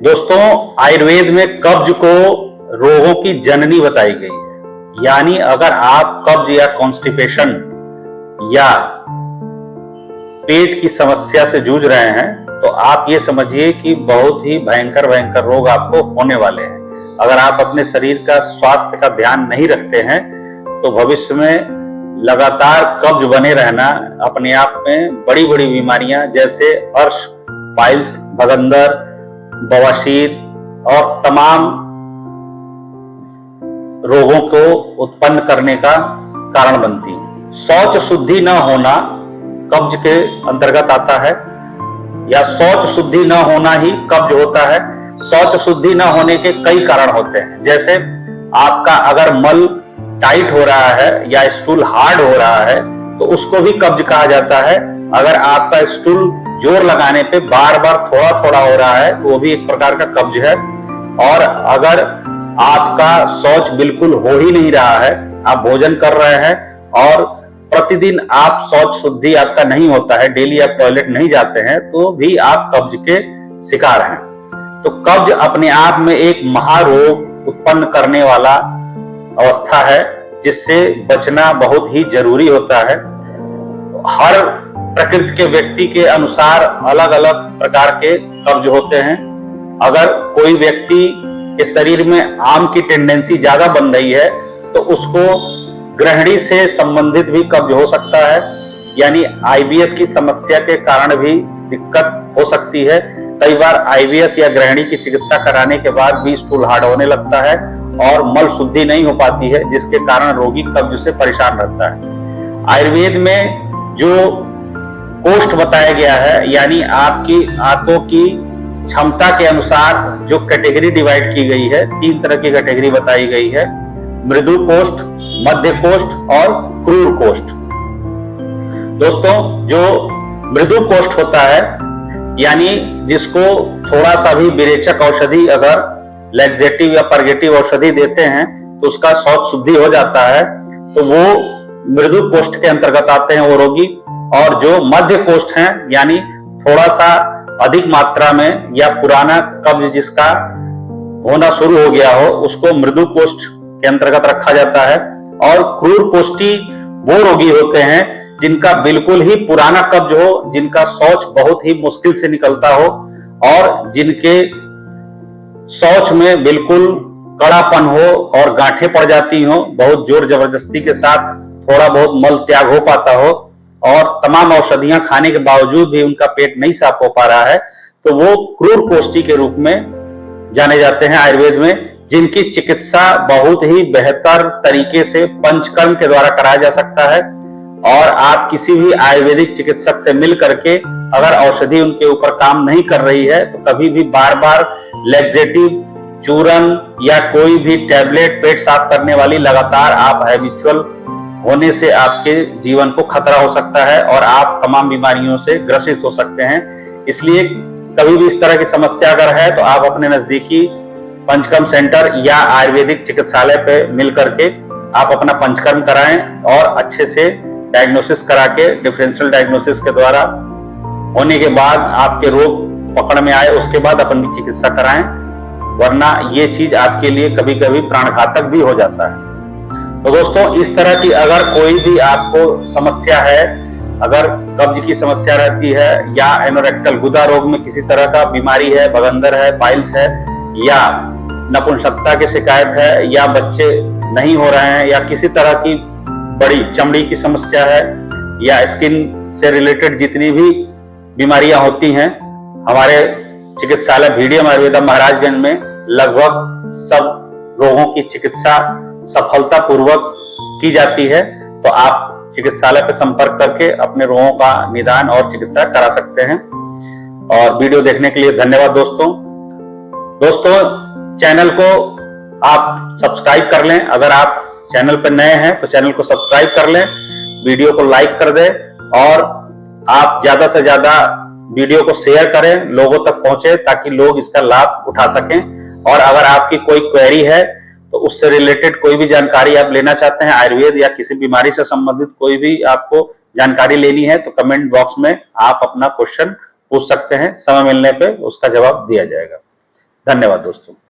दोस्तों, आयुर्वेद में कब्ज को रोगों की जननी बताई गई है। यानी अगर आप कब्ज या कॉन्स्टिपेशन या पेट की समस्या से जूझ रहे हैं तो आप ये समझिए कि बहुत ही भयंकर भयंकर रोग आपको होने वाले हैं। अगर आप अपने शरीर का स्वास्थ्य का ध्यान नहीं रखते हैं तो भविष्य में लगातार कब्ज बने रहना अपने आप में बड़ी बड़ी बीमारियां जैसे अर्श, पाइल्स, भगंदर, बवासीर और तमाम रोगों को उत्पन्न करने का कारण बनती है। शौच शुद्धि न होना कब्ज के अंतर्गत आता है या शौच शुद्धि न होना ही कब्ज होता है। शौच शुद्धि न होने के कई कारण होते हैं, जैसे आपका अगर मल टाइट हो रहा है या स्टूल हार्ड हो रहा है तो उसको भी कब्ज कहा जाता है। अगर आपका स्टूल जोर लगाने पे बार बार थोड़ा थोड़ा हो रहा है तो वो भी एक प्रकार का कब्ज है। और अगर आपका शौच बिल्कुल हो ही नहीं रहा है, आप भोजन कर रहे हैं और प्रतिदिन आप शौच शुद्धि आपका नहीं होता है, डेली आप टॉयलेट नहीं जाते हैं, तो भी आप कब्ज के शिकार हैं। तो कब्ज अपने आप में एक महारोग उत्पन्न करने वाला अवस्था है जिससे बचना बहुत ही जरूरी होता है। हर प्रकृति के व्यक्ति के अनुसार अलग अलग प्रकार के कब्ज होते हैं। अगर कोई व्यक्ति के शरीर में आम की टेंडेंसी ज्यादा बन रही है तो उसको ग्रहणी से संबंधित भी कब्ज हो सकता है, यानी आईबीएस की समस्या के कारण भी दिक्कत हो सकती है। कई बार आईबीएस या ग्रहणी की चिकित्सा कराने के बाद भी स्टूल हार्ड होने लगता है और मल शुद्धि नहीं हो पाती है, जिसके कारण रोगी कब्ज से परेशान रहता है। आयुर्वेद में जो कोष्ठ बताया गया है, यानी आपकी आंतों की क्षमता के अनुसार जो कैटेगरी डिवाइड की गई है, 3 तरह की कैटेगरी बताई गई है: मृदु कोष्ठ, मध्य कोष्ठ और क्रूर कोष्ठ। दोस्तों, जो मृदु कोष्ठ होता है, यानी जिसको थोड़ा सा भी विरेचक औषधि अगर लैक्सेटिव या परगेटिव औषधि देते हैं तो उसका शौच शुद्धि हो जाता है, तो वो मृदु कोष्ठ के अंतर्गत आते हैं वो रोगी। और जो मध्य कोष्ठ हैं, यानी थोड़ा सा अधिक मात्रा में या पुराना कब्ज जिसका होना शुरू हो गया हो, उसको मृदु कोष्ठ के अंतर्गत रखा जाता है। और क्रूर कोष्ठी वो रोगी होते हैं जिनका बिल्कुल ही पुराना कब्ज हो, जिनका शौच बहुत ही मुश्किल से निकलता हो और जिनके शौच में बिल्कुल कड़ापन हो और गांठें पड़ जाती हो, बहुत जोर जबरदस्ती के साथ थोड़ा बहुत मल त्याग हो पाता हो और तमाम औषधियां खाने के बावजूद भी उनका पेट नहीं साफ हो पा रहा है, तो वो क्रूर कोष्ठी के रूप में जाने जाते हैं आयुर्वेद में, जिनकी चिकित्सा बहुत ही बेहतर तरीके से पंचकर्म के द्वारा कराया जा सकता है। और आप किसी भी आयुर्वेदिक चिकित्सक से मिल करके अगर औषधि उनके ऊपर काम नहीं कर रही है तो कभी भी बार बार लैक्सेटिव, चूरन या कोई भी टैबलेट पेट साफ करने वाली लगातार आप हैबिचुअल होने से आपके जीवन को खतरा हो सकता है और आप तमाम बीमारियों से ग्रसित हो सकते हैं। इसलिए कभी भी इस तरह की समस्या अगर है तो आप अपने नजदीकी पंचकर्म सेंटर या आयुर्वेदिक चिकित्सालय पे मिल करके आप अपना पंचकर्म कराएं और अच्छे से डायग्नोसिस करा के डिफरेंशियल डायग्नोसिस के द्वारा होने के बाद आपके रोग पकड़ में आए उसके बाद अपन की चिकित्सा कराएं, वरना ये चीज आपके लिए कभी कभी प्राणघातक भी हो जाता है। तो दोस्तों, इस तरह की अगर कोई भी आपको समस्या है, अगर कब्ज की समस्या रहती है या एनोरेक्टल गुदा रोग में किसी तरह का बीमारी है, भगंदर है, पाइल्स है या नपुंसकता की शिकायत है या बच्चे नहीं हो रहे हैं या किसी तरह की बड़ी चमड़ी की समस्या है या स्किन से रिलेटेड जितनी भी बीमारियां होती हैं, हमारे चिकित्सालय VDM आयुर्वेदा महाराजगंज में लगभग सब रोगों की चिकित्सा सफलता पूर्वक की जाती है। तो आप चिकित्सालय पर संपर्क करके अपने रोगों का निदान और चिकित्सा करा सकते हैं। और वीडियो देखने के लिए धन्यवाद दोस्तों। चैनल को आप सब्सक्राइब कर लें। अगर आप चैनल पर नए हैं तो चैनल को सब्सक्राइब कर लें, वीडियो को लाइक कर दें और आप ज्यादा से ज्यादा वीडियो को शेयर करें, लोगों तक पहुंचे ताकि लोग इसका लाभ उठा सकें। और अगर आपकी कोई क्वेरी है तो उससे रिलेटेड कोई भी जानकारी आप लेना चाहते हैं, आयुर्वेद या किसी बीमारी से संबंधित कोई भी आपको जानकारी लेनी है, तो कमेंट बॉक्स में आप अपना क्वेश्चन पूछ सकते हैं। समय मिलने पे उसका जवाब दिया जाएगा। धन्यवाद दोस्तों।